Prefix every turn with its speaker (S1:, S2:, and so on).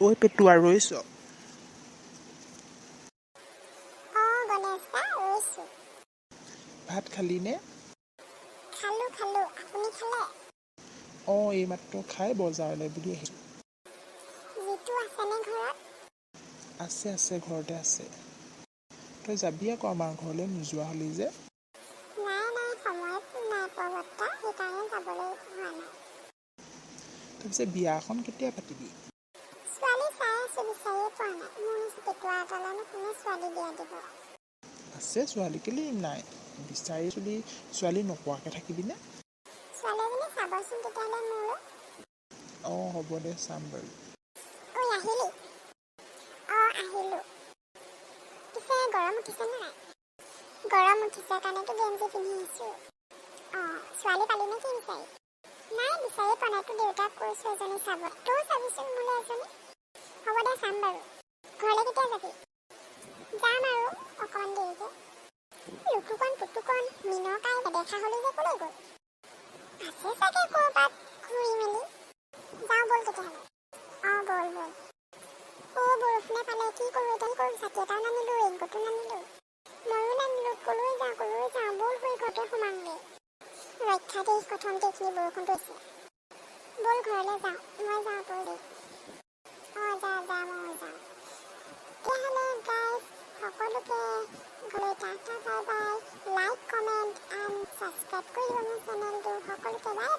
S1: ঐ পেটুৱা ৰৈছ?
S2: গণেশ দা ৰৈছোঁ।
S1: ভাত খালি নে?
S2: খালোঁ আপুনি খালে?
S1: এইমাত্ৰ খাই বজাৰলৈ বুলি আহিছোঁ।
S2: জিতু আছেনে ঘৰত?
S1: আছে ঘৰতে আছে। তই যাবি আকৌ আমাৰ ঘৰলৈ, নোযোৱা হ'লি যে।
S2: নাই সময় নাই পোৱা বৰ্তা, সেইকাৰণে যাবলৈ হোৱা নাই।
S1: তাৰপিছত বিয়াখন কেতিয়া পাতিবি?
S2: ছোৱালী চাই আছোঁ, বিচাৰিয়ে পোৱা নাই। মোৰ পেটুৱা এটালৈনো কোনে ছোৱালী বিয়া দিব?
S1: আছে ছোৱালী, কেলেই নাই? বিচাৰি ছোৱালী নোপোৱাকৈ থাকিবিনে?
S2: ছোৱালী এজনী চাবচোন তেতিয়াহ'লে মোৰো।
S1: হ'ব দে, চাম বাৰু।
S2: আহিলি? আহিলোঁ। পিছে গৰম উঠিছেনে নাই? গৰম উঠিছে কাৰণেতো গেঞ্জি পিন্ধি আহিছোঁ। ছোৱালী পালি নে কি বিচাৰি? নাই বিচাৰিয়ে পোৱা নাই। তোৰ দেউতাক কৈছোঁ এজনী চাব। তয়ো চাবিচোন মোলৈ এজনী। হ'ব দে, চাম বাৰু। ঘৰলৈ কেতিয়া যাবি? যাম আৰু অকণমান দেৰিকৈ। লুটুকন পুটুকন মিনকাই নেদেখা হ'লি যে ক'লৈ গ'ল? আছে চাগে ক'ৰবাত ঘূৰি মেলি। যাওঁ ব'ল তেতিয়াহ'লে। ব'ল। বৰষুণে পালে কি কৰোঁ এতিয়া? ছাতি এটাও নানিলোঁ, ৰেইনকোটো নানিলোঁ। ময়ো নানিলোঁ। ক'লৈ যাওঁ ব'ল হৈ ঘৰতে সোমামগৈ। ৰক্ষা দেশ কথমতে এইখিনি বৰষুণ পৰিছে। ব'ল ঘৰলৈ যাওঁ। মই যাওঁ তই দেই। যা মই যাওঁ। তেতিয়াহ'লে গাইজ সকলোকে ঘৰলৈ tata bye bye. Like comment and subscribe কৰি দিব মোৰ চেনেলটো। সকলোকে বাই।